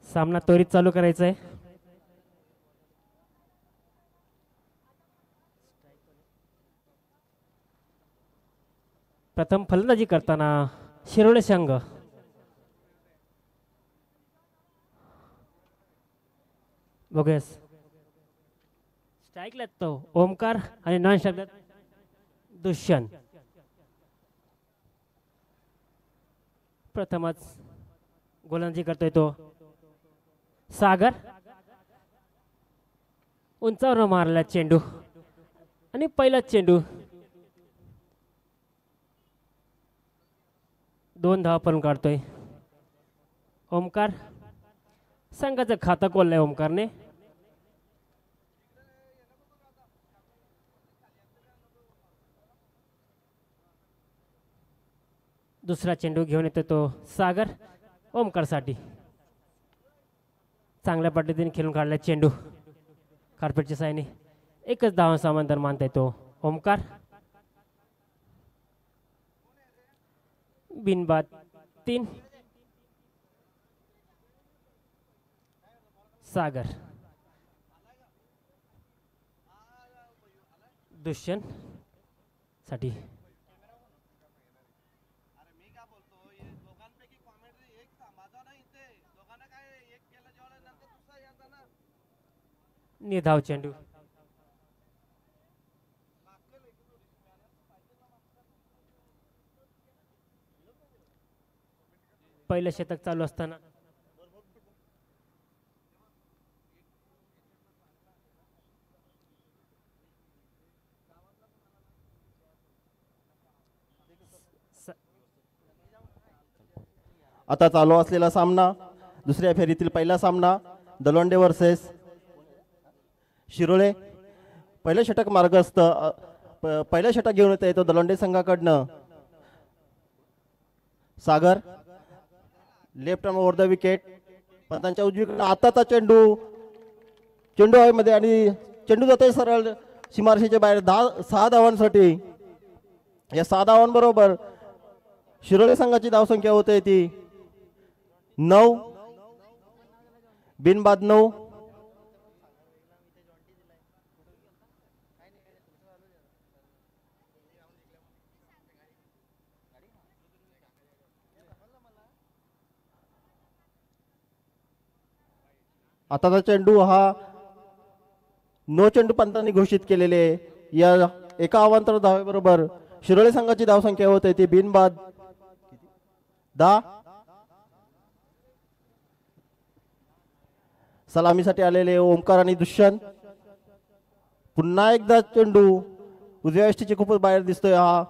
सामना त्वरित चालू करायचा आहे. प्रथम फलंदाजी करताना शिरोळे संघ. बघूया स्ट्राईकला तो ओमकार आणि नॉन स्ट्राईकला दुष्यंत. प्रथमच गोलंदाजी करतोय तो सागर. उंचावर मारला चेंडू आणि पहिलाच चेंडू. 2 धावा पण काढतोय ओमकार. संघाचं खातं खोललंय ओमकारने. दुसरा चेंडू घेऊन येतो तो सागर ओमकारसाठी. चांगल्या पद्धतीने खेळून काढला चेंडू कार्पेटच्या सायने. एकच धावा समांतर मानता येतो ओमकार. बिनबाद 3. सागर दुष्यंत साठी. निर्धाव चेंडू. पहिलं शतक चालू असताना आता चालू असलेला सामना दुसऱ्या फेरीतील पहिला सामना दलोंडे वर्सेस शिरोळे. पहिलं षटक मार्गस्थ पहिलं षटक घेऊन येतो दलोंडे संघाकडनं Sagar. Left arm over the wicket. पंतांच्या उजवीकडनं आताचा चेंडू हवेमध्ये आणि चेंडू जातोय सरळ सीमारेषेच्या बाहेर. 6 धावांसाठी. या 6 धावांबरोबर शिरोळे संघाची धावसंख्या होते ती 9. बिनबाद 9. आताचा चेंडू हा नो चेंडू पंतांनी घोषित केलेले. या एका अवांतर धावेबरोबर शिरोळे संघाची धावसंख्या होते ती बिनबाद 10. सलामीसाठी आलेले ओमकार आणि दुष्यंत. पुन्हा एकदा चेंडू उजव्या यष्टीची खूपच बाहेर दिसतोय. हा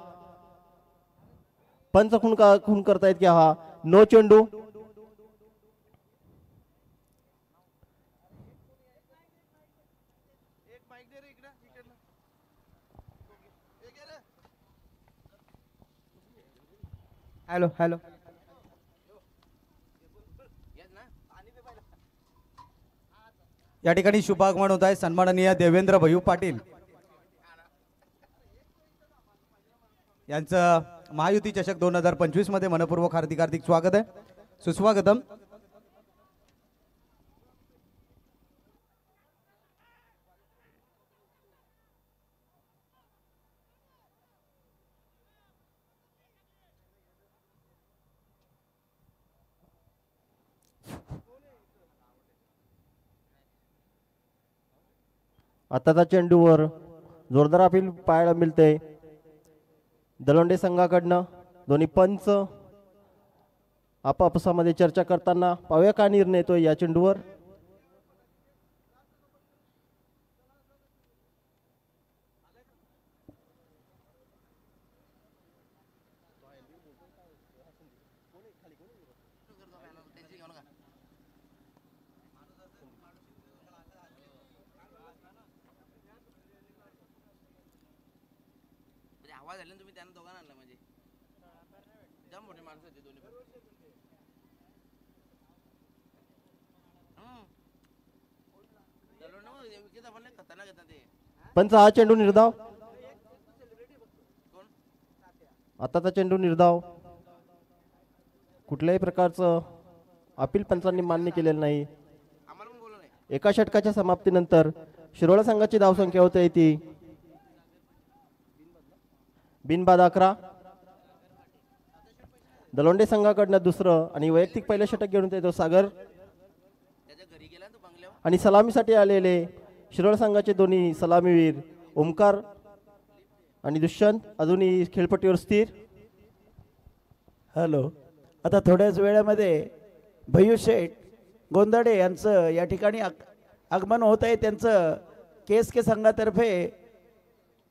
पंच खून करतायत की हा नो चेंडू. Hello hello. या ठिकाणी शुभागमन होत आहे सन्माननीय देवेंद्र भैयू पाटील यांचं महायुती चषक 2025 मध्ये मनपूर्वक हार्दिक हार्दिक स्वागत आहे. सुस्वागतम. आताचा चेंडूवर जोरदार अपील पाहायला मिळते दलोंडे संघाकडनं. दोन्ही पंच आपापसामध्ये चर्चा करताना पाहूया का निर्णय येतो या चेंडूवर. आवाज आले तुम्ही त्यांना दोघांना आणला म्हणजे जाम मोठे माणसं होते दोन्ही खतरनाक येतात ते. पंच हा चेंडू निर्धाव. आताचा चेंडू निर्धाव. कुठल्याही प्रकारचं अपील पंचांनी मान्य केलेलं नाही. एका षटकाच्या समाप्तीनंतर शिरोळा संघाची धावसंख्या होते ती बिनबाद 11. दलोंडे संघाकडनं दुसरं आणि वैयक्तिक पहिलं षटक घेऊन येतो सागर. आणि सलामीसाठी आलेले शिरोळ संघाचे दोन्ही सलामीवीर ओमकार आणि दुष्यंत अजूनही खेळपट्टीवर स्थिर. हॅलो, आता थोड्याच वेळामध्ये भैयू शेठ गोंदाडे यांचं या ठिकाणी आगमन होत आहे. त्यांचं KSK संघातर्फे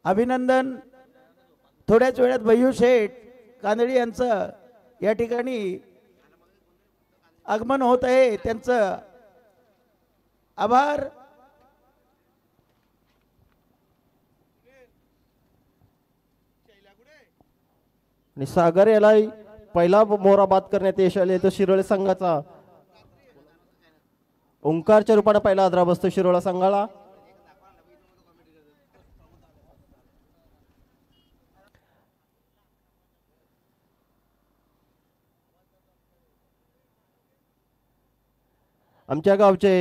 अभिनंदन. थोड्याच वेळात भैयू शेठ कांदळी यांचं या ठिकाणी आगमन होत आहे. त्यांचं आभार. आणि सागर याला पहिला मोहरा बाद करण्यात यश आले. तो शिरोळे संघाचा ओंकारच्या रूपाने पहिला आदरा बसतो शिरोळा संघाला. आमच्या गावचे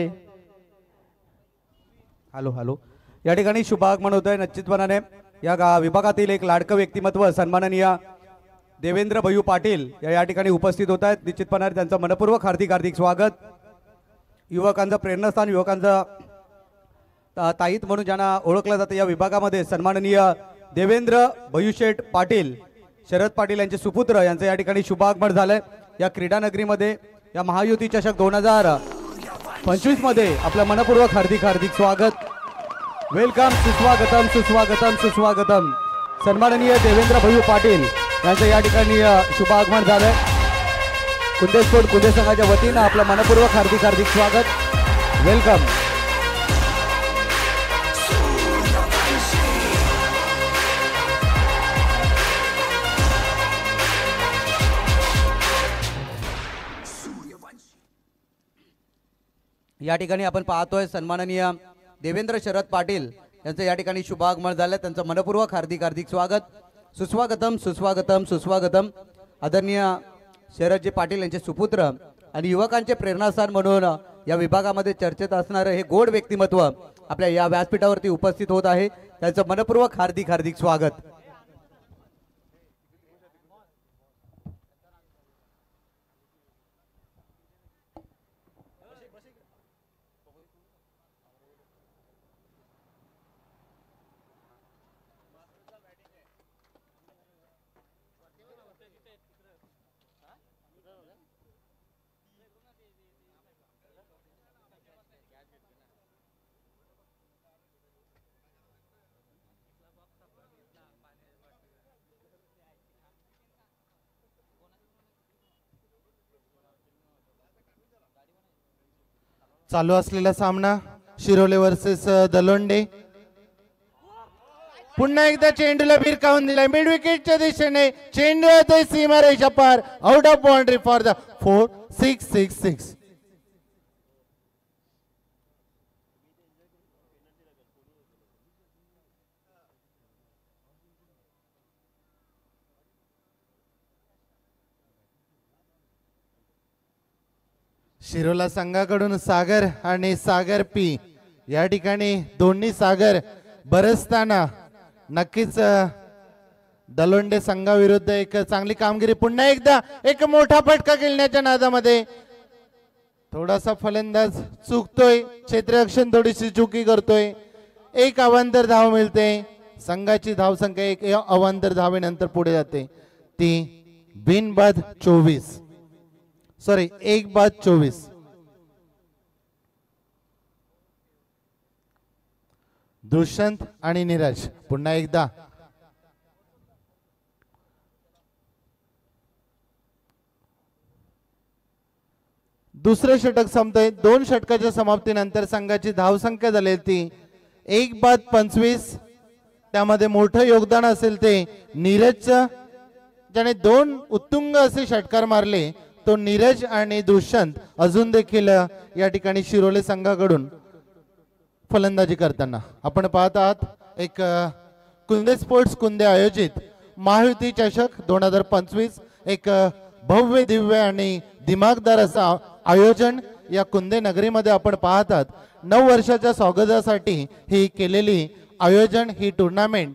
हॅलो या ठिकाणी शुभागमन होत आहे. निश्चितपणाने या विभागातील एक लाडकं व्यक्तिमत्व सन्माननीय देवेंद्र भैयू पाटील या ठिकाणी उपस्थित होत आहेत. निश्चितपणाने त्यांचं मनपूर्वक हार्दिक स्वागत. युवकांचं प्रेरणास्थान, युवकांचं ताईत म्हणून ज्यांना ओळखलं जातं या विभागामध्ये सन्माननीय देवेंद्र भैयूशेठ पाटील शरद पाटील यांचे सुपुत्र यांचं या ठिकाणी शुभागमन झालंय. या क्रीडा नगरीमध्ये या महायुती चषक 2025 मध्ये आपलं मनपूर्वक हार्दिक स्वागत. वेलकम, सुस्वागतम. सन्माननीय देवेंद्र भैयू पाटील यांचं या ठिकाणी शुभागमन झालंय. कुंदे स्पोर्ट कुंदे संघाच्या वतीनं आपलं मनपूर्वक हार्दिक स्वागत. वेलकम. या ठिकाणी आपण पाहतोय सन्माननीय देवेंद्र शरद पाटील यांचं या ठिकाणी शुभागमन झालं. त्यांचं मनपूर्वक हार्दिक स्वागत. सुस्वागतम. आदरणीय शरदजी पाटील यांचे सुपुत्र आणि युवकांचे प्रेरणास्थान म्हणून या विभागामध्ये चर्चेत असणारं हे गोड व्यक्तिमत्व आपल्या या व्यासपीठावरती उपस्थित होत आहे. त्यांचं मनपूर्वक हार्दिक स्वागत. चालू असलेला सामना शिरोले वर्सेस दलोंडे. पुन्हा एकदा चेंडूला भिरकावून दिलाय मिड विकेटच्या दिशेने. चेंडू येतोय सीमारेषा पार. Out of boundary for the 4-6-6-6. शिरोला संघाकडून सागर आणि सागर पी या ठिकाणी दोन्ही सागर बरसताना नक्कीच दलोंडे संघाविरुद्ध एक चांगली कामगिरी. पुन्हा एकदा एक मोठा फटका खेळण्याच्या नादामध्ये थोडासा फलंदाज चुकतोय. क्षेत्ररक्षण थोडीशी चुकी करतोय. एक अवांतर धाव मिळते. संघाची धावसंख्या एक अवांतर धावेनंतर पुढे जाते. ती बिनबाद 24 सॉरी 1-24. दुष्यंत आणि नीरज पुन्हा एकदा दुसरे षटक संपतंय. 2 षटकाच्या समाप्तीनंतर संघाची धावसंख्या झाली ती 1-25. त्यामध्ये मोठं योगदान असेल ते नीरजचं, ज्याने 2 उत्तुंग असे षटकार मारले. तो नीरज आणि दुष्यंत अजून देखील या ठिकाणी शिरोले संघाकडून फलंदाजी करताना आपण पाहत आहात. एक कुंदे स्पोर्ट्स कुंदे आयोजित महायुती चषक 2025 एक भव्य दिव्य आणि दिमागदार असा आयोजन या कुंदे नगरीमध्ये आपण पाहतात. 9 वर्षाच्या स्वागतासाठी ही केलेली आयोजन ही टुर्नामेंट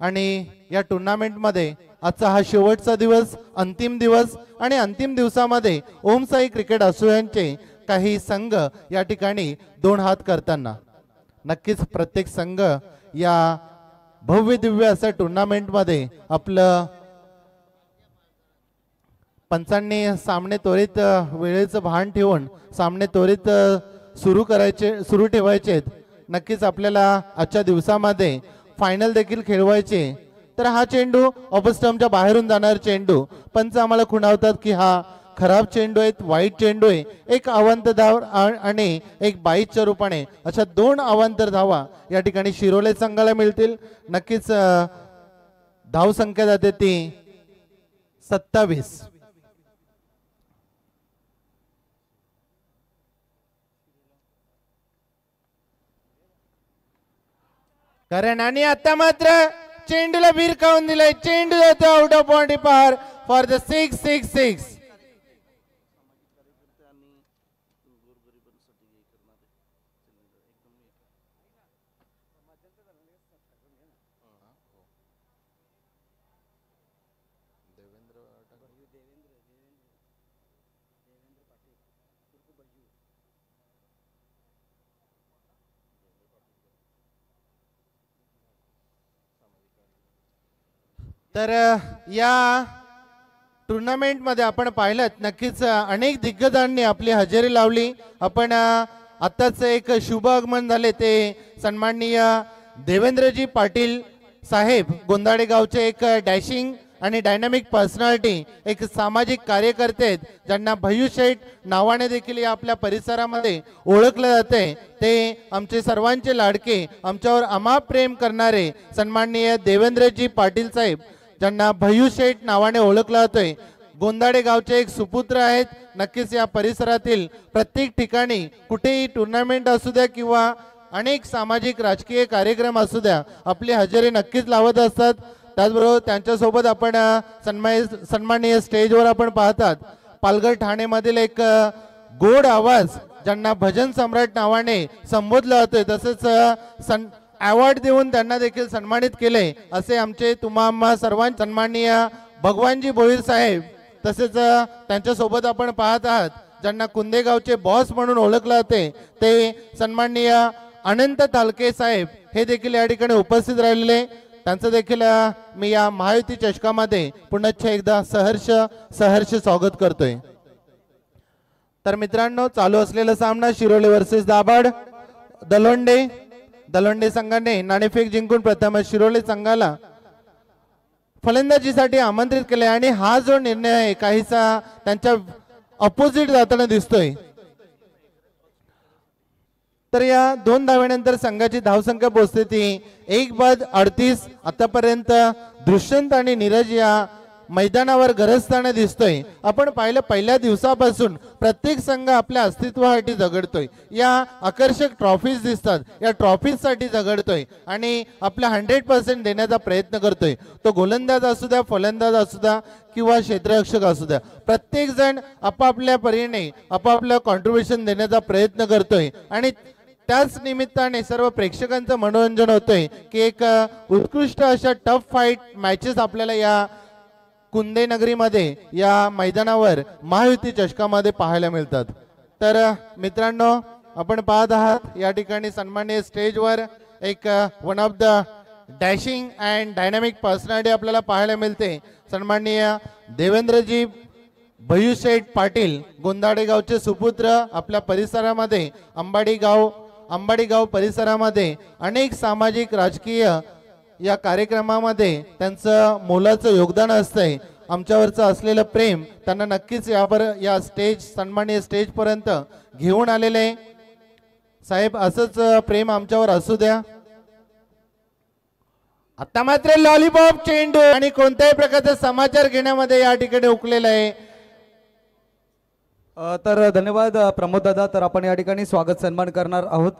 आणि या टुर्नामेंटमध्ये आजचा हा शेवटचा दिवस, अंतिम दिवस आणि अंतिम दिवसामध्ये ओम साई क्रिकेट असोसिएशनचे काही संघ या ठिकाणी 2 हात करताना नक्कीच प्रत्येक संघ या भव्य दिव्य अशा टुर्नामेंटमध्ये आपलं पंचांनी सामने त्वरित वेळेचं भान ठेवून सामने त्वरित सुरू ठेवायचे. नक्कीच आपल्याला आजच्या दिवसामध्ये फायनल देखील खेळवायचे. तर हा चेंडू ऑफस्टम्पच्या बाहेरून जाणार चेंडू पंच आम्हाला खुणावतात की हा खराब चेंडू आहे, वाईट चेंडू आहे. एक अवांतर धाव आणि एक 22च्या रूपाने अशा 2 अवांतर धावा या ठिकाणी शिरोले संघाला मिळतील. नक्कीच धाव संख्या जाते ती 27. कारण आणि आता मात्र चेंडूला भिरकावून दिलाय. चेंडू जातो आउट ऑफ बाउंड्री पार फॉर द 666. तर या टुर्नामेंटमध्ये आपण पाहिलं नक्कीच अनेक दिग्गजांनी आपली हजेरी लावली. आपण आत्ताच एक शुभ आगमन झाले ते सन्माननीय देवेंद्रजी पाटील साहेब गोंदाडे गावचे एक डॅशिंग आणि डायनामिक पर्सनॅलिटी, एक सामाजिक कार्यकर्ते आहेत ज्यांना भय्यू शेठ नावाने देखील या आपल्या परिसरामध्ये ओळखले जाते. ते आमचे सर्वांचे लाडके, आमच्यावर अमाप प्रेम करणारे सन्माननीय देवेंद्रजी पाटील साहेब ज्यांना भय्यू शेठ नावाने ओळखला जातोय. गोंदाडे गावचे एक सुपुत्र आहेत. नक्कीच या परिसरातील प्रत्येक ठिकाणी कुठेही टुर्नामेंट असू द्या किंवा अनेक सामाजिक राजकीय कार्यक्रम असू द्या आपली हजेरी नक्कीच लावत असतात. त्याचबरोबर त्यांच्यासोबत आपण सन्माननीय स्टेजवर आपण पाहतात पालघर ठाणेमधील एक गोड आवाज ज्यांना भजन सम्राट नावाने संबोधलं जातोय. तसेच अवॉर्ड देऊन त्यांना देखील सन्मानित केले असे आमचे तुम्हा सर्वांचे सन्माननीय भगवानजी भोईर साहेब. तसेच त्यांच्यासोबत आपण पाहत आहात ज्यांना कुंदेगावचे बॉस म्हणून ओळखले जाते ते सन्माननीय अनंत तालके साहेब हे देखील या ठिकाणी उपस्थित राहिलेले. त्यांचं देखील मी या महायुती चषकामध्ये पुन्हा एकदा सहर्ष स्वागत करतोय. तर मित्रांनो, चालू असलेला सामना शिरोळे वर्सेस दाभाड. दलोंडे संघाने नाणेफेक जिंकून प्रथम शिरोळे संघाला फलंदाजीसाठी आमंत्रित केले आणि हा जो निर्णय आहे काहीसा त्यांच्या अपोजिट जाताना दिसतोय. तर या 2 धावेनंतर संघाची धावसंख्या पोहोचते ती 1/38. आतापर्यंत दुष्यंत आणि नीरज या मैदानावर गरजताना दिसतोय. आपण पाहिलं पहिल्या दिवसापासून प्रत्येक संघ आपल्या अस्तित्वासाठी झगडतोय. या आकर्षक ट्रॉफीज दिसतात, या ट्रॉफीजसाठी झगडतोय आणि आपला 100% देण्याचा प्रयत्न करतोय. तो गोलंदाज असू द्या, फलंदाज असू द्या किंवा क्षेत्ररक्षक असू द्या, प्रत्येक जण आपापल्या परीने आपापलं कॉन्ट्रीब्युशन देण्याचा प्रयत्न करतोय आणि त्याच निमित्ताने सर्व प्रेक्षकांचं मनोरंजन होतंय की एक उत्कृष्ट अशा टफ फाईट मॅचेस आपल्याला या कुंदे नगरीमध्ये या मैदानावर महायुती चषकामध्ये पाहायला मिळतात. तर मित्रांनो, आपण पाहत आहात या ठिकाणी सन्माननीय स्टेजवर एक one of the dashing and dynamic personality आपल्याला पाहायला मिळते. सन्माननीय देवेंद्रजी भय्यू शेठ पाटील गोंदाडे गावचे सुपुत्र. आपल्या परिसरामध्ये अंबाडी गाव परिसरामध्ये अनेक सामाजिक राजकीय या कार्यक्रमामध्ये त्यांचं मोलाचं योगदान असतंय. आमच्यावरचं असलेलं प्रेम त्यांना नक्कीच या सन्माननीय स्टेज पर्यंत घेऊन आलेले. साहेब, असंच प्रेम आमच्यावर असू द्या. आता मात्र लॉलीपॉप चेंडू आणि कोणत्याही प्रकारचा समाचार घेण्यामध्ये या ठिकाणी उकलेला आहे. तर धन्यवाद प्रमोद दादा. तर आपण या ठिकाणी स्वागत सन्मान करणार आहोत.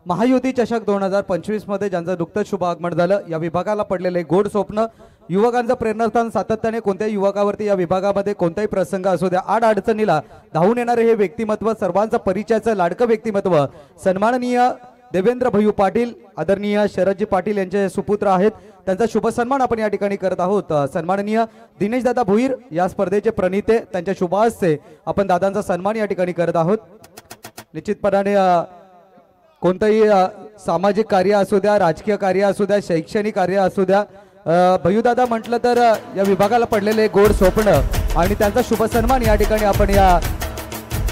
महायुती चषक 2025 मध्ये ज्यांचं नुकतंच शुभ आगमन झालं, या विभागाला पडलेले गोड स्वप्न, युवकांचं प्रेरणास्थान, सातत्याने कोणत्याही युवकावरती या विभागामध्ये कोणताही प्रसंग असू द्या, आड अडचणीला धावून येणारे हे व्यक्तिमत्व, सर्वांचं परिचयाचं लाडकं व्यक्तिमत्व, सन्माननीय देवेंद्र भैयू पाटील, आदरणीय शरदजी पाटील यांचे सुपुत्र आहेत. त्यांचा शुभ सन्मान आपण या ठिकाणी करत आहोत. सन्माननीय दिनेश दादा भोईर या स्पर्धेचे प्रणेते, त्यांच्या शुभ हस्ते आपण दादांचा सन्मान या ठिकाणी करत आहोत. निश्चितपणाने कोणतंही सामाजिक कार्य असू द्या, राजकीय कार्य असू द्या, शैक्षणिक कार्य असू द्या, भैयूदादा म्हटलं तर या विभागाला पडलेले गोड स्वप्न आणि त्यांचा शुभ सन्मान या ठिकाणी आपण या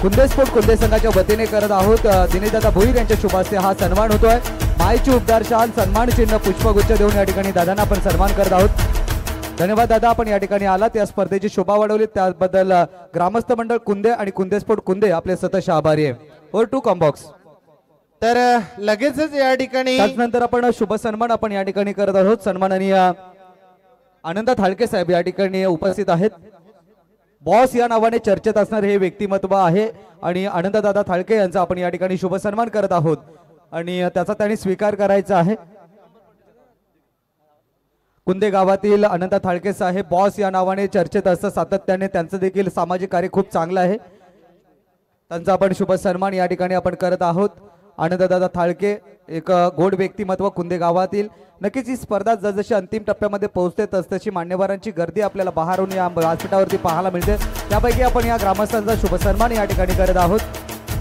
कुंदे स्पोर्ट कुंदे संघाच्या वतीने करत आहोत. दिनेशदादा भोईर यांच्या शुभ हस्ते हा सन्मान होतोय. मायची उपदार शाल, सन्मान चिन्ह, पुष्पगुच्छ देऊन या ठिकाणी दादांना आपण सन्मान करत आहोत. धन्यवाद दादा, आपण या ठिकाणी आलात, या स्पर्धेची शोभा वाढवली, त्याबद्दल ग्रामस्थ मंडळ कुंदे आणि कुंदे स्पोर्ट कुंदे आपले सतत आभारी आहे. ओर टू कॉम्बॉक्स. तर लगेचच या ठिकाणी त्यानंतर आपण शुभ सन्मान आपण या ठिकाणी करत आहोत. सन्माननीय आनंद थाळके साहेब या ठिकाणी उपस्थित आहेत. बॉस या नावाने चर्चेत असणारे हे व्यक्तिमत्व आहे आणि आनंददादा थाळके यांचा आपण या ठिकाणी शुभ सन्मान करत आहोत आणि त्याचा त्यांनी स्वीकार करायचा आहे. कुंदे गावातील आनंद थाळके साहेब बॉस या नावाने चर्चेत असतात सातत्याने, त्यांचं देखील सामाजिक कार्य खूप चांगलं आहे. त्यांचा आपण शुभ सन्मान या ठिकाणी आपण करत आहोत. आनंददादा थाळके एक गोड व्यक्तिमत्व कुंदे गावातील. नक्कीच ही स्पर्धा जसजशी अंतिम टप्प्यामध्ये पोहोचते तसतशी मान्यवरांची गर्दी आपल्याला बाहेरून या व्यासपीठावरती पाहायला मिळते. त्यापैकी आपण या ग्रामस्थांचा शुभ सन्मान या ठिकाणी करत आहोत.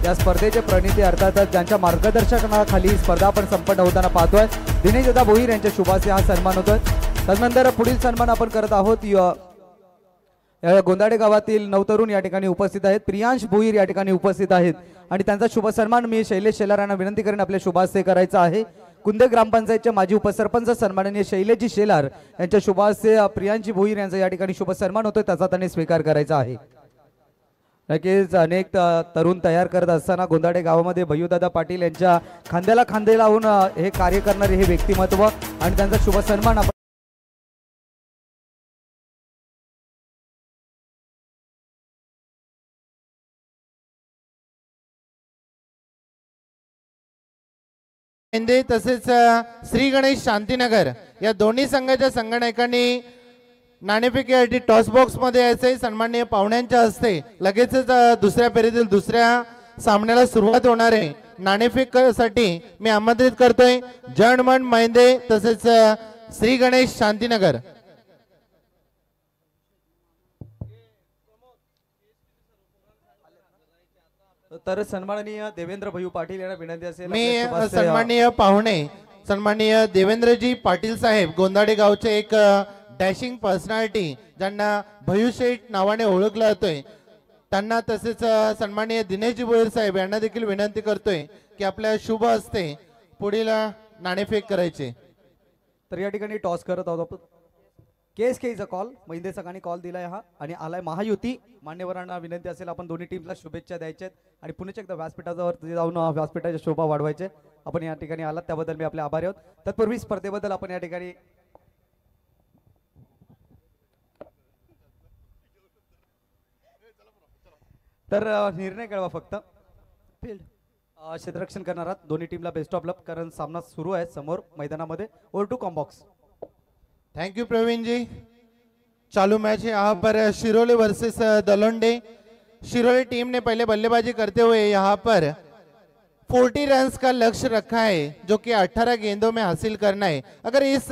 या स्पर्धेचे प्रणेते अर्थातच ज्यांच्या मार्गदर्शनाखाली ही स्पर्धा आपण संपन्न होताना पाहतोय, दिनेशदादा भोईर यांच्या शुभाचे हा सन्मान होतोय. त्यानंतर पुढील सन्मान आपण करत आहोत. गोंदाडे गावातील नवतरुण या ठिकाणी उपस्थित आहेत. प्रियांश भोईर या ठिकाणी उपस्थित आहेत आणि त्यांचा शुभ सन्मान मी शैलेश शेलार यांना विनंती करेन आपल्या शुभास्ते करायचा आहे. कुंदे ग्रामपंचायतचे माजी उपसरपंच सन्माननीय शैलेशजी शेलार यांच्या शुभास्ते प्रियांशी भोईर यांचा या ठिकाणी शुभ सन्मान होतोय, त्याचा त्यांनी स्वीकार करायचा आहे. नक्कीच अनेक तरुण तयार करत असताना गोंदाडे गावामध्ये भैयूदादा पाटील यांच्या खांद्याला खांदे लावून हे कार्य करणारे हे व्यक्तिमत्व आणि त्यांचा शुभ सन्मान आपण तसेच श्री गणेश शांतीनगर या दोन्ही संघाच्या संघनायकांनी नाणेफेकीसाठी टॉस बॉक्स मध्ये यायचे. सन्माननीय पाहुण्यांच्या हस्ते लगेचच दुसऱ्या फेरीतील दुसऱ्या सामन्याला सुरुवात होणार आहे. नाणेफेक साठी मी आमंत्रित करतोय जनमन महिंदे तसेच श्री गणेश शांतीनगर. तर सन्माननीय देवेंद्र भैयू पाटील यांना विनंती असेल मी सन्माननीय पाहुणे सन्माननीय देवेंद्रजी पाटील साहेब गोंदाडे गावचे एक डॅशिंग पर्सनॅलिटी ज्यांना भैयू शेठ नावाने ओळखला जातोय त्यांना, तसेच सन्माननीय दिनेशजी भोईर साहेब यांना देखील विनंती करतोय की आपल्या शुभ हस्ते पुढील नाणेफेक करायचे. तर या ठिकाणी टॉस करत आहोत आपण. KSKचा कॉल महिंदे संघाने कॉल दिलाय हा आणि आलाय महायुती. मान्यवरांना विनंती असेल आपण दोन्ही टीमला शुभेच्छा द्यायच्या आणि पुन्हा एकदा व्यासपीठावरती जाऊन व्यासपीठाच्या शोभा वाढवायचे. आपण या ठिकाणी आलात त्याबद्दल मी आपले आभारी आहोत. तत्पूर्वी स्पर्धेबद्दल आपण या ठिकाणी तर निर्णय कळवा फक्त. फील्ड क्षेत्ररक्षण करणार दोन्ही टीमला बेस्ट ऑफ लक, कारण सामना सुरू आहे समोर मैदानामध्ये. Over to com box. Thank you Praveen ji. चालू मैच है यहाँ पर शिरोले वर्सेस दलोंडे. शिरोले टीम ने पहले बल्लेबाजी करते हुए यहाँ पर 40 रन्स का लक्ष्य रखा है जो कि 18 गेंदों में हासिल करना है. अगर इस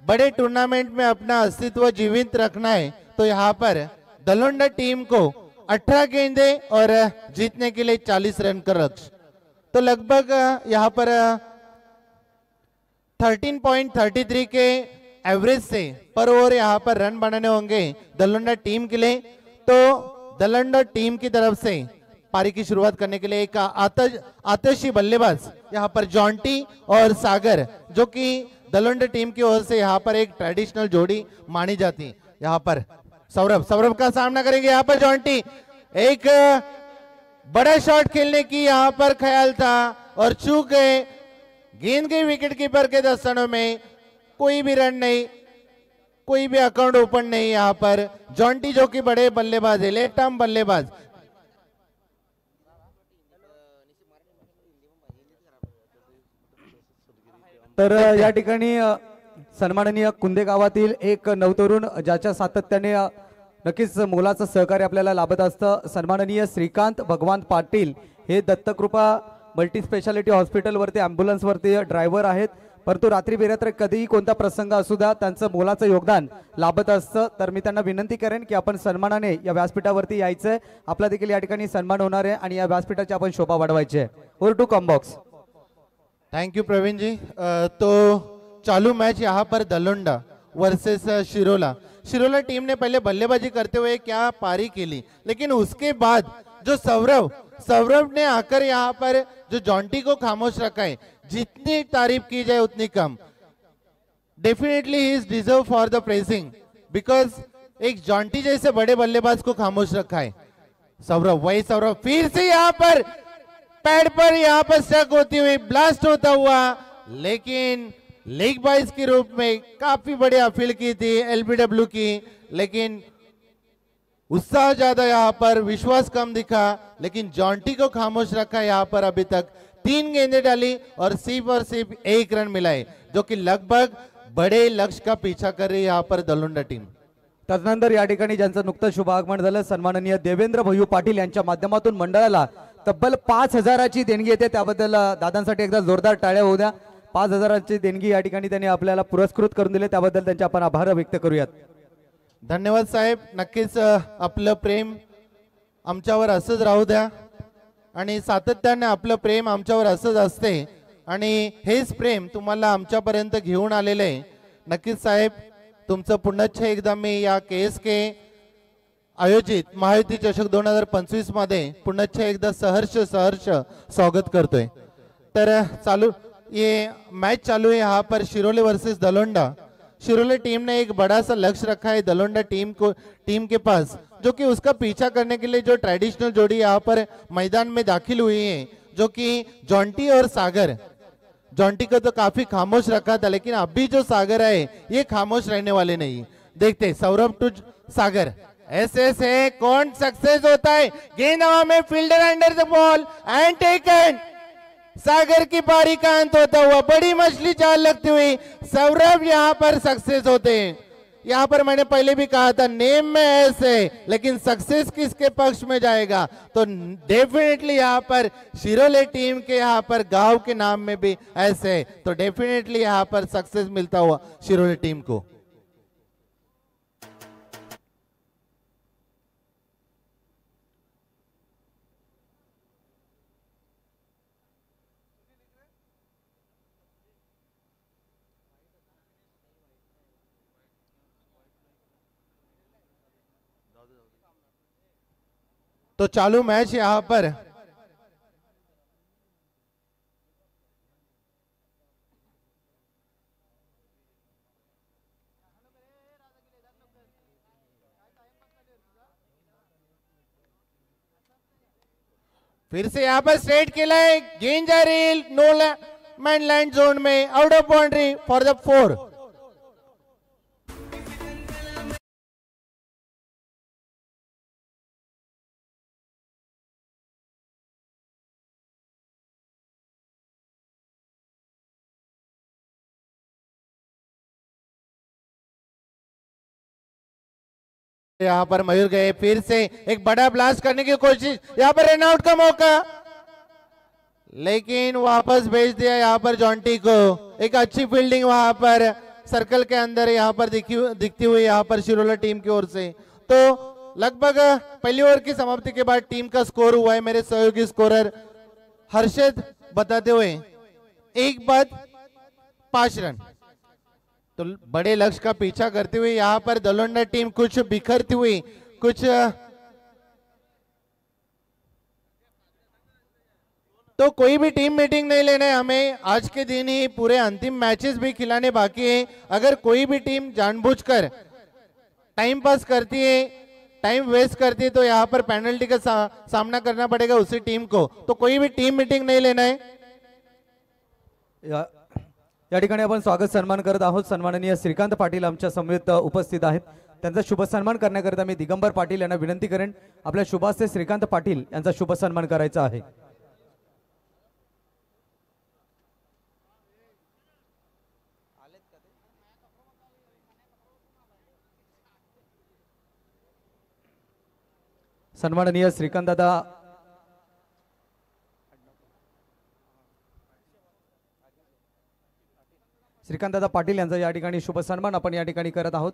बड़े टूर्नामेंट में अपना अस्तित्व जीवित रखना है तो यहाँ पर दलोंडा टीम को 18 गेंदे और जीतने के लिए 40 रन का लक्ष्य. तो लगभग यहाँ पर 13.33 के एवरेज से पर ओवर यहाँ पर रन बनाने होंगे दलोंडा टीम के लिए. तो दलोंडा टीम की तरफ से पारी की शुरुआत करने के लिए एक आतशी बल्लेबाज यहाँ पर जॉन्टी और सागर, जो कि दलोंडा टीम की ओर से यहाँ पर एक ट्रेडिशनल जोड़ी मानी जाती. यहाँ पर सौरभ का सामना करेंगे. यहाँ पर जॉन्टी, एक बड़ा शॉट खेलने की यहाँ पर ख्याल था और चूक गए. गेंद गई विकेट कीपर के दस्तानों में. कोई भी रन नहीं, कोई भी अकाउंट ओपन नहीं. यहाँ पर जॉन्टी जो कि बड़े बल्लेबाज है, लेफ्ट आर्म बल्लेबाज. तर या ठिकाणी सन्माननीय कुंदे गावातील एक नवतरुण ज्याच्या सातत्याने नक्कीच मोलाचं सहकार्य आपल्याला लाभत असतं, सन्माननीय श्रीकांत भगवान पाटील हे दत्तकृपा मल्टी स्पेशालिटी हॉस्पिटलवरती ॲम्ब्युलन्सवरती ड्रायव्हर आहेत, परंतु रात्री बेरात्री कधीही कोणता प्रसंग असू द्या त्यांचं मोलाचं योगदान लाभत असतं. तर मी त्यांना विनंती करेन की आपण सन्मानाने या व्यासपीठावरती यायचं आहे, आपला देखील या ठिकाणी सन्मान होणार आहे आणि या व्यासपीठाची आपण शोभा वाढवायची आहे. Or to com box. Thank you Praveen ji. तो चालू मैच यहाँ पर दलोंडा वर्सेस शिरोला. शिरोला टीम ने पहले बल्लेबाजी करते हुए क्या पारी खेली, लेकिन उसके बाद जो सौरभ ने आकर यहाँ पर जो जॉन्टी को खामोश रखा है, जितनी तारीफ की जाए उतनी कम. Definitely he is deserve for the pressing because एक जॉन्टी जैसे बड़े बल्लेबाज को खामोश रखा है. सौरभ फिर से यहाँ पर पैड पर यहाँ पर स्टक होती हुई ब्लास्ट होता हुआ, लेकिन लेग बाइस के रूप में काफी बड़ी अपील की थी एलबीडब्ल्यू की, लेकिन उत्साह ज्यादा यहाँ पर, विश्वास कम दिखा, लेकिन जॉन्टी को खामोश रखा यहाँ पर. अभी तक 3 गेंदें डाली और सिर्फ 1 रन मिला है, जो कि लगभग बड़े लक्ष्य का पीछा कर रही है यहाँ पर दलोंडा टीम. त्यानंतर या ठिकाणी ज्यांचं नुकतं शुभागमन झालं सन्माननीय देवेंद्र भयू पाटील यांच्या माध्यमातून मंडळाला तब्बल 5,000ची देणगी येते, त्याबद्दल दादांसाठी एकदा जोरदार टाळ्या होऊ द्या. 5,000ची देणगी या ठिकाणी त्यांनी आपल्याला पुरस्कृत करून दिले, त्याबद्दल त्यांचे आपण आभार व्यक्त करूयात. धन्यवाद साहेब. नक्कीच आपलं प्रेम आमच्यावर असंच राहू द्या आणि सातत्याने आपलं प्रेम आमच्यावर असंच असते आणि हेच प्रेम तुम्हाला आमच्यापर्यंत घेऊन आलेलं आहे. नक्कीच साहेब, तुमचं पुनश्च एकदा मी या KSK आयोजित महायुती चषक 2025 मध्ये पुनश्च एकदा सहर्ष स्वागत करतोय. तर चालू ये मैच चालू है यहाँ पर शिरोले वर्सेस दलोंडा. शिरोले टीम ने एक बड़ा सा लक्ष्य रखा है दलोंडा टीम के पास, जो कि उसका पीछा करने के लिए जो ट्रेडिशनल जोड़ी यहाँ पर मैदान में दाखिल हुई है, जो कि जॉन्टी और सागर. जॉन्टी को तो काफी खामोश रखा था, लेकिन अभी जो सागर है ये खामोश रहने वाले नहीं. देखते सौरभ टू सागर, ऐसे से कौन सक्सेस होता है. गेंद हवा में, fielder under the ball and taken. Sagar की पारी का अंत होता हुआ, बड़ी मछली जाल लगती हुई सौरभ यहाँ पर सक्सेस होते हैं. यहाँ पर मैंने पहले भी कहा था नेम में ऐसे, लेकिन सक्सेस किसके पक्ष में जाएगा, तो डेफिनेटली यहाँ पर शिरोले टीम के यहाँ पर गांव के नाम में भी ऐसे, तो डेफिनेटली यहाँ पर सक्सेस मिलता हुआ शिरोले टीम को. तो चालू मैच यहाँ पर फिर से यहाँ पर स्ट्रेट खेला है, गेंद जा रही नो मैन लैंड जोन में, out of boundary for the 4. यहाँ पर मयूर गए, फिर से एक बड़ा ब्लास्ट करने की कोशिश, यहाँ पर रन आउट का मौका, लेकिन वापस भेज दिया यहाँ पर जॉन्टी को. एक अच्छी फील्डिंग वहां पर सर्कल के अंदर यहाँ पर दिखती हुई यहाँ पर शिरोला टीम की ओर से. तो लगभग पहली ओवर की समाप्ति के बाद टीम का स्कोर हुआ है मेरे सहयोगी स्कोरर हर्षद बताते हुए, 1 बाद 5 रन. तो बड़े लक्ष्य का पीछा करते हुए यहाँ पर दलोंडा टीम कुछ बिखरती हुई, कुछ तो कोई भी टीम मीटिंग नहीं लेना है हमें. आज के दिन ही पूरे अंतिम मैचेस भी खिलाने बाकी है. अगर कोई भी टीम जानबूझकर टाइम पास करती है, टाइम वेस्ट करती है, तो यहाँ पर पेनल्टी का सामना करना पड़ेगा उसी टीम को. तो कोई भी टीम मीटिंग नहीं लेना है. या ठिकाणी आपण स्वागत सन्मान करत आहोत. सन्माननीय श्रीकांत पाटील आमच्या समवेत उपस्थित आहेत. त्यांचा शुभ सन्मान करण्याकरिता मी दिगंबर पाटील यांना विनंती करेन, आपल्या शुभास्ते श्रीकांत पाटील यांचा शुभ सन्मान करायचा आहे. सन्माननीय श्रीकांतदादा पाटील यांचा या ठिकाणी शुभ सन्मान आपण या ठिकाणी करत आहोत।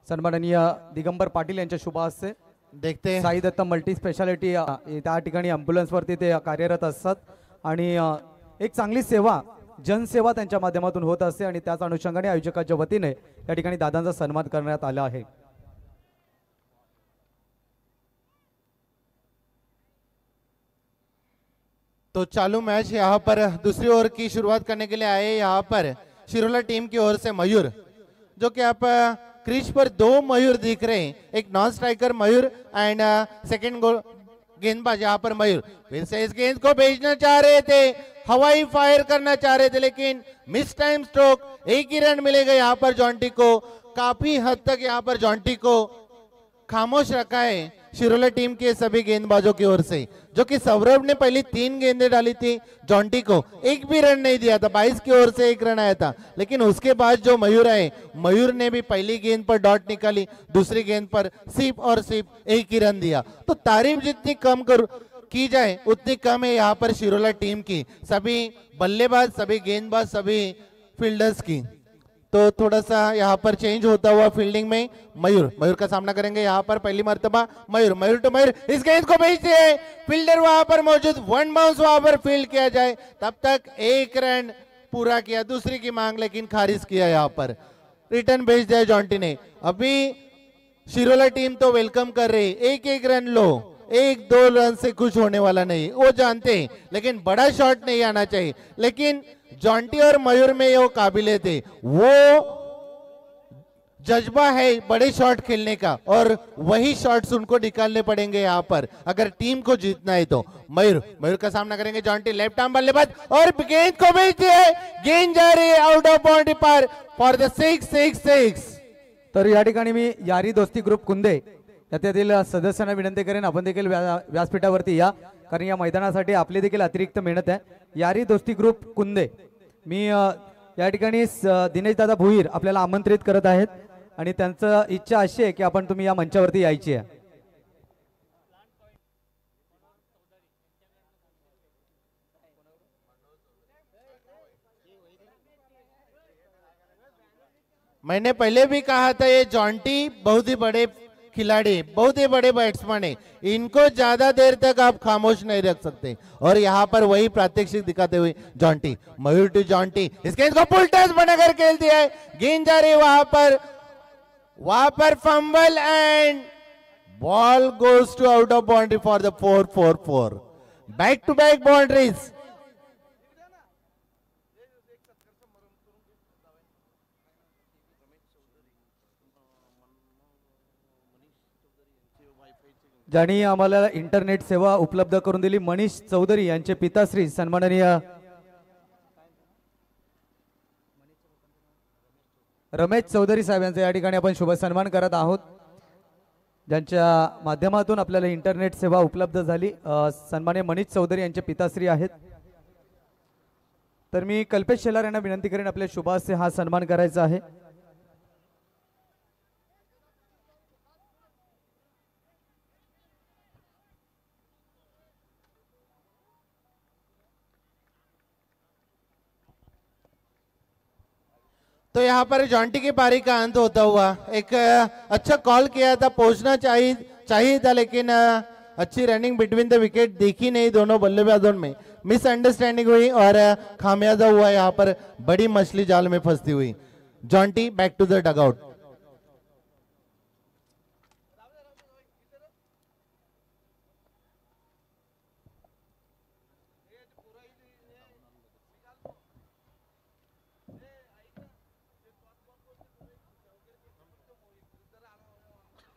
सन्माननीय दिगंबर पाटील यांच्या शुभ हस्ते देखते साई दत्त मल्टी स्पेशालिटी त्या ठिकाणी ॲम्ब्युलन्स वरती ते कार्यरत असतात आणि एक चांगली सेवा जनसेवा त्यांच्या माध्यमातून होत असते आणि त्याच अनुषंगाने आयोजकाच्या वतीने या ठिकाणी दादांचा सन्मान करण्यात आला आहे। तो चालू मैच यहाँ पर दूसरी ओवर की शुरुआत करने के लिए आए यहाँ पर शिरोला टीम की ओर से मयूर, जो कि आप क्रीज पर दो मयूर दिख रहे हैं, एक non striker Mayur end second गेंदबाज यहाँ पर मयूर फिर से इस गेंद को भेजना चाह रहे थे, हवाई फायर करना चाह रहे थे, लेकिन मिस टाइम स्ट्रोक, एक ही रन मिलेगा यहाँ पर जॉन्टी को। काफी हद तक यहाँ पर जॉन्टी को खामोश रखा है शिरोला टीम के सभी गेंदबाजों की ओर से, जो कि सौरभ ने पहली 3 गेंदें डाली थी जॉन्टी को, एक भी रन नहीं दिया था, 22 की ओर से 1 रन आया था। लेकिन उसके बाद जो मयूर आए, मयूर ने भी पहली गेंद पर डॉट निकाली, दूसरी गेंद पर सिर्फ और सिर्फ 1 ही रन दिया। तो तारीफ जितनी कम की जाए उतनी कम है यहाँ पर शिरोला टीम की, सभी बल्लेबाज, सभी गेंदबाज, सभी फील्डर्स की। तो थोड़ा सा यहाँ पर चेंज होता हुआ फील्डिंग में मयूर का सामना करेंगे यहाँ पर पहली मर्तबा मयूर टू मयूर, इस गेंद को भेजते हैं, फील्डर वहां पर मौजूद, 1 बाउंस वहां पर फील्ड किया जाए, तब तक 1 रन पूरा किया, दूसरी की मांग लेकिन खारिज किया, यहाँ पर रिटर्न भेज दिया जॉन्टी ने। अभी शिरोला टीम तो वेलकम कर रही, 1-1 रन लो, 1-2 रन से कुछ होने वाला नहीं, वो जानते हैं, लेकिन बड़ा शॉट नहीं आना चाहिए। लेकिन जॉन्टी और मयूर में वो काबिलियत है, वो जज्बा है बड़े शॉट खेलने का, और वही शॉट्स उनको निकालने पड़ेंगे यहाँ पर अगर टीम को जीतना है तो। मयूर का सामना करेंगे जॉन्टी, लेफ्ट आर्म बल्लेबाज, और गेंद को भेजती है, गेंद जा रही है आउट ऑफ बाउंड्री पार फॉर द 6-6-6। तर या ठिकाणी मी यारी दोस्ती ग्रुप कुंदे त्यातील सदस्यांना विनंती करेन, आपण देखील व्यासपीठावरती या, कारण या मैदानासाठी आपली देखील अतिरिक्त मेहनत आहे। यारी दोस्ती ग्रुप कुंदे, मी या ठिकाणी दिनेश दादा भुईर आपल्याला आमंत्रित करत आहेत आणि त्यांचं इच्छा अशी आहे की आपण तुम्ही या मंचावरती यायची आहे। मैंने पहले भी कहा था ये जॉन्टी बहुत ही बड़े खिलाड़ी, बहुत ही बड़े बैट्समैन है, इनको ज्यादा देर तक आप खामोश नहीं रख सकते, और यहाँ पर वही प्रात्यक्षिक दिखाते हुए जॉन्टी, मयूर टू जॉन्टी, इस गेंद को फुल टच बनाकर खेल दिया है, गेंद जा रही वहां पर fumble and ball goes to out of boundary for the 4-4-4, back to back boundaries. ज्यांनी आम्हाला इंटरनेट सेवा उपलब्ध करून दिली, मनीष चौधरी यांचे पिताश्री सन्माननीय रमेश चौधरी साहेब यांचा या ठिकाणी आपण शुभ सन्मान करत आहोत, ज्यांच्या माध्यमातून आपल्याला इंटरनेट सेवा उपलब्ध झाली। सन्माननीय मनीष चौधरी यांचे पिताश्री आहेत। तर मी कल्पेश शेलार यांना विनंती करेन आपल्या शुभ हस्ते हा सन्मान करायचा आहे। तो यहाँ पर जॉन्टी की पारी का अंत होता हुआ, एक अच्छा कॉल किया था, पहुंचना चाहिए था, लेकिन अच्छी रनिंग बिटवीन द विकेट देखी नहीं दोनों बल्लेबाजों में, मिसअंडरस्टैंडिंग हुई और खामियाजा हुआ, यहाँ पर बड़ी मछली जाल में फंसती हुई। Jonty back to the dugout.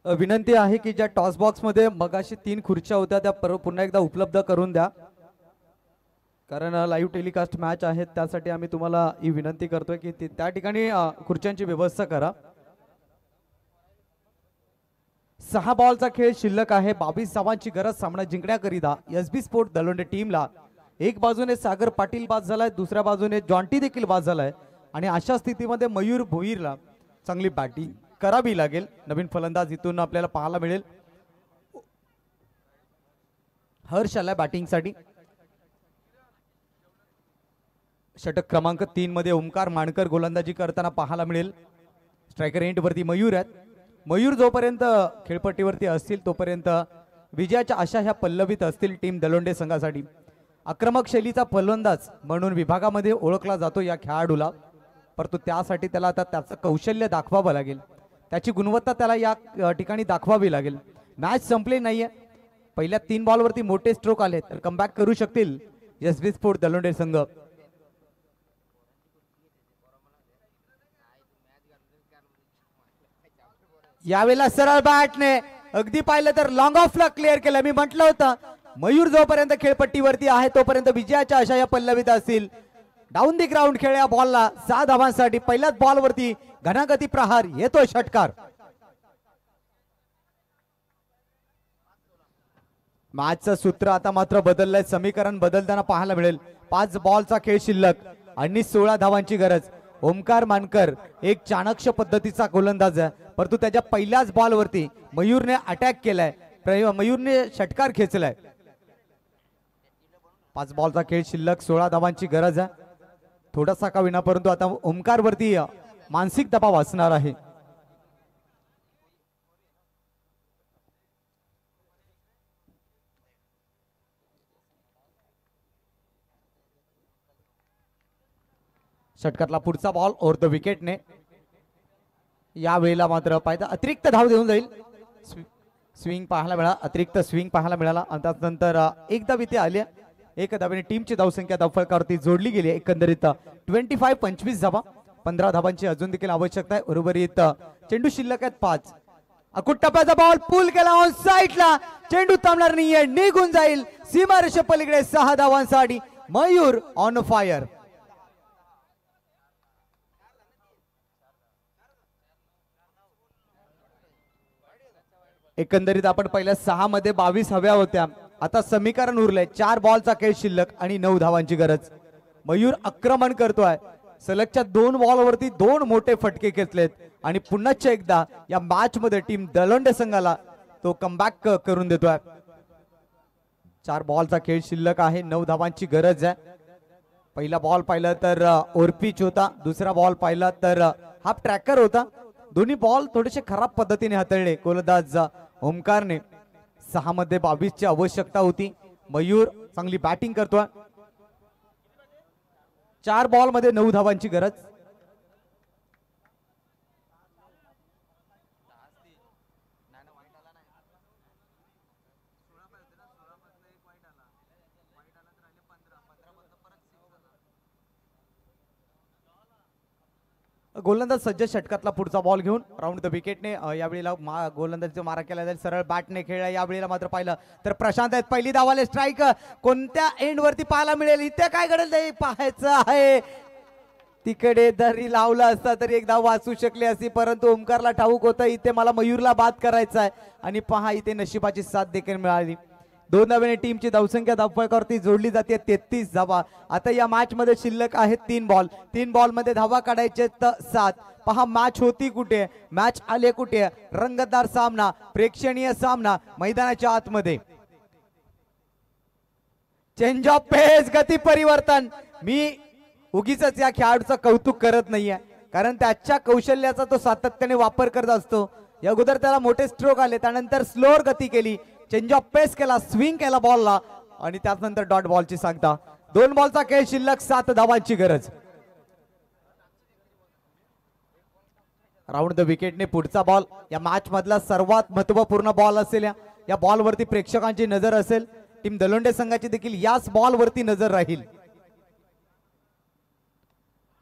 विनंती आहे की ज्या टॉस बॉक्स मध्ये मगाशी 3 खुर्च्या होत्या त्या पुन्हा एकदा उपलब्ध करून द्या, कारण लाईव्ह टेलिकास्ट मॅच आहे, त्यासाठी आम्ही तुम्हाला ही विनंती करतोय की त्या ठिकाणी खुर्च्यांची व्यवस्था करा। 6 बॉलचा खेळ शिल्लक आहे, 22 धावांची गरज सामना जिंकण्याकरिता एसबी स्पोर्ट दलोंडे टीमला। एक बाजूने सागर पाटील बाद झालाय, दुसऱ्या बाजूने जॉन्टी देखील बाद झालाय, आणि अशा स्थितीमध्ये मयूर भोईरला चांगली बॅटिंग करावी लागेल। नवीन फलंदाज इथून आपल्याला पाहायला मिळेल। हर्ष आलाय बॅटिंगसाठी. षटक क्रमांक 3 मध्ये ओमकार मानकर गोलंदाजी करताना पाहायला मिळेल. स्ट्रायकर एंड वरती मयूर आहेत. मयूर जोपर्यंत खेळपट्टीवरती असतील तोपर्यंत विजयाच्या आशा ह्या पल्लवीत असतील टीम दलोंडे संघासाठी. आक्रमक शैलीचा फलंदाज म्हणून विभागामध्ये ओळखला जातो या खेळाडूला, परंतु त्यासाठी त्याला आता त्याचं कौशल्य दाखवावं लागेल, त्याची गुणवत्ता त्याला या ठिकाणी दाखवावी लागेल. मॅच संपली नाहीये. पहिल्या 3 बॉलवरती मोठे स्ट्रोक आले तर कमबॅक करू शकतील एसबी स्पोर्ट दलोंडे संघ. यावेळेला सरळ बॅटने अगदी पाहिलं तर लॉंग ऑफला क्लिअर केलं. मी म्हटलं होतं मयूर जोपर्यंत खेळपट्टीवरती आहे तोपर्यंत विजयाच्या आशा या पल्लवीत असतील. डाऊन दी ग्राउंड खेळल्या बॉलला 6 धावांसाठी पहिल्याच बॉलवरती घनागती प्रहार येतोय षटकार. मॅचचं सूत्र आता मात्र बदललंय. समीकरण बदलताना पाहायला मिळेल. 5 बॉलचा खेळ शिल्लक आणि 16 धावांची गरज. ओमकार मानकर एक चाणक्य पद्धतीचा गोलंदाज आहे, परंतु त्याच्या पहिल्याच बॉलवरती मयूरने अटॅक केलाय, मयूरने षटकार खेचलाय. 5 बॉलचा खेळ शिल्लक 16 धावांची गरज आहे. थोडासा का विना परंतु आता ओमकार वरती मानसिक दबाव असणार आहे. षटकातला पुढचा बॉल ओव्हर द विकेटने. या वेळेला मात्र पाहिजे अतिरिक्त धाव देऊन जाईल. स्विंग पाहायला मिळाला, अतिरिक्त स्विंग पाहायला मिळाला आणि त्यानंतर एक धाव इथे आली. एक धावेने टीमची धावसंख्या धावफलकावरती जोडली गेली. एकंदरीत 25 धावा. 15 धावांची अजून देखील आवश्यकता आहे. उर्वरित चेंडू शिल्लक आहेत 5. अकुट टप्प्याचा बॉल पूल केला ऑन साईडला. चेंडू थांबणार नाहीये, निघून जाईल सीमारेषे पलीकडे. 6 धावांसाठी मयूर ऑन फायर. एकंदरीत आपण पहिल्या 6 मध्ये 22 हव्या होत्या. आता समीकरण उरलंय. 4 बॉलचा खेळ शिल्लक आणि 9 धावांची गरज. मयूर आक्रमण करतोय. सलगच्या 2 बॉलवरती 2 मोठे फटके घेतलेत आणि पुन्हा एकदा या मॅच मध्ये टीम दलोंडे संघाला तो कमबॅक करून देतोय. 4 बॉलचा खेळ शिल्लक आहे, 9 धावांची गरज आहे. पहिला बॉल पाहिला तर ओरपिच होता, दुसरा बॉल पाहिला तर हाफ ट्रॅकर होता. दोन्ही बॉल थोडेसे खराब पद्धतीने हाताळले गोलंदाज ओमकारने. 6 मध्ये 22 ची आवश्यकता होती. मयूर चांगली बॅटिंग करतोय. 4 बॉल मध्ये 9 धावांची गरज. गोलंदाज सज्ज. षटकातला पुढचा बॉल घेऊन राऊंड द विकेटने यावेळेला गोलंदाजीचा मारा केला जाईल. सरळ बॅटने खेळला. यावेळेला मात्र पाहिलं तर प्रशांत आहेत. पहिली धावाले स्ट्राईक कोणत्या एंड वरती पाहायला मिळेल. इथे काय घडेल ते पाहायचं आहे. तिकडे दरी लावला असता तरी एक धाव वाचू शकली असती, परंतु ओमकारला ठाऊक होतं इथे मला मयूरला बाद करायचा आहे. आणि पहा इथे नशिबाची साथ देखील मिळाली. 2 धावेने टीमची धावसंख्या धावफलकावरती जोडली जाते 33 धावा. आता या मॅच मध्ये शिल्लक आहेत 3 बॉल. 3 बॉल मध्ये धावा काढायचे 7. पहा मॅच होती कुठे, मॅच आले कुठे. रंगतदार सामना, प्रेक्षणीय सामना मैदानाच्या आतमध्ये. चेंज ऑफ पेस, गती परिवर्तन. मी उगीच या खेळाडूचं कौतुक करत नाहीये, कारण त्याच्या कौशल्याचा तो सातत्याने वापर करत असतो. या अगोदर त्याला मोठे स्ट्रोक आले, त्यानंतर स्लोअर गती केली, चेंज ऑफ पेस केला, स्विंग केला बॉलला आणि त्यानंतर डॉट बॉलची सांगता. 2 बॉलचा खेळ शिल्लक, 7 धावांची गरज. राऊंड द विकेटने पुढचा बॉल या मॅच मधला सर्वात महत्वपूर्ण बॉल असेल. या बॉल वरती प्रेक्षकांची नजर असेल. टीम दलोंडे संघाची देखील याच बॉल वरती नजर राहील.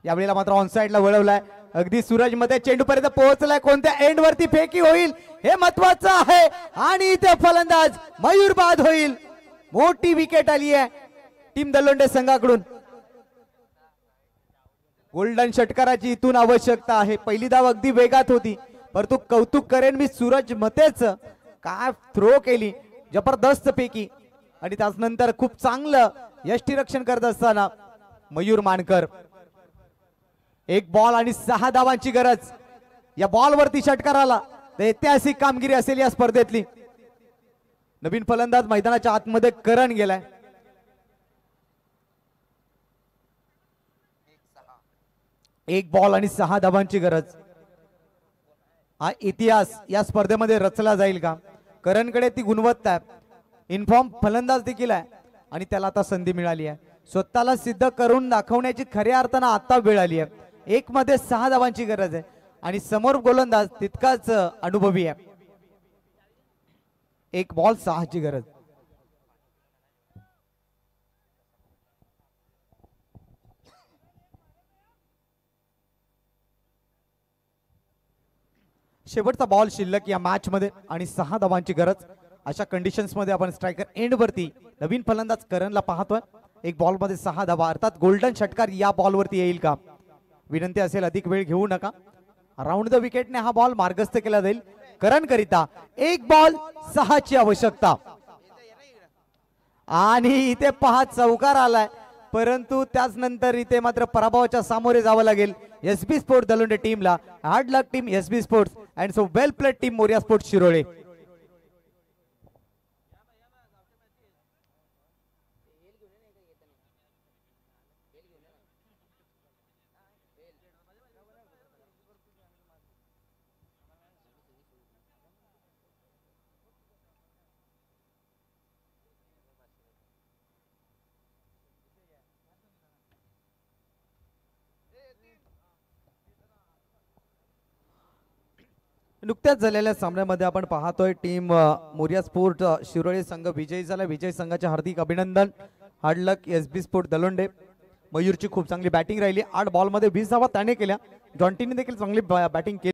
यावेळेला मात्र ऑन साइडला वळवलाय. अगदी सूरज मध्ये चेंडू पर्यंत पोहोचलाय. कोणत्या एंड वरती फेकी होईल हे महत्वाचं आहे. आणि इथे फलंदाज मयूर बाद होईल. मोठी विकेट आली आहे टीम दलोंडे संघाकडून. गोल्डन षटकाराची इथून आवश्यकता आहे. पहिली धाव अगदी वेगात होती, परंतु कौतुक करेन मी सूरज मतेच. काय थ्रो केली, जबरदस्त पैकी. आणि त्यानंतर खूप चांगलं यष्टीरक्षण करत असताना मयूर मानकर. 1 बॉल आणि 6 धावांची गरज. या बॉल वरती षटकाराला ऐतिहासिक कामगिरी असेल या स्पर्धेतली. नवीन फलंदाज मैदानाच्या आतमध्ये करण गेलाय. एक बॉल आणि 6 धावांची गरज. हा इतिहास या स्पर्धेमध्ये रचला जाईल का? करणकडे ती गुणवत्ता आहे, इन्फॉर्म फलंदाज देखील आहे आणि त्याला आता संधी मिळाली आहे. स्वतःला सिद्ध करून दाखवण्याची खऱ्या अर्थानं आता वेळ आली आहे. 1 मध्ये 6 धावांची गरज आहे आणि समोर गोलंदाज तितकाच अनुभवी आहे. 1 बॉल 6 ची गरज. शेवटचा बॉल शिल्लक या मॅच मध्ये आणि 6 धावांची गरज. अशा कंडिशन्स मध्ये आपण स्ट्रायकर एंड वरती नवीन फलंदाज करणला पाहतोय. 1 बॉल मध्ये 6 धावा, अर्थात गोल्डन षटकार या बॉल वरती येईल का? विनंती असेल अधिक वेळ घेऊ नका. राऊंड द विकेटने हा बॉल मार्गस्थ केला जाईल. करण करिता 1 बॉल 6 ची आवश्यकता आणि इथे पहा चौकार आलाय, परंतु त्याच नंतर इथे मात्र पराभवाच्या सामोरे जावं लागेल एसबी स्पोर्ट्स दलोंडे टीमला. Hard luck team SB sports and so well played team Morya sports Shirole. नुकत्याच झालेल्या सामन्यामध्ये आपण पाहतोय टीम मोरिया स्पोर्ट शिरोळे संघ विजयी झाला. विजय संघाचे हार्दिक अभिनंदन. हार्ड लक एसबी स्पोर्ट दलोंडे. मयूरची खूप चांगली बॅटिंग राहिली. 8 बॉल मध्ये 20 धावा त्याने केल्या. जॉन्टीने देखील चांगली बॅटिंग केली.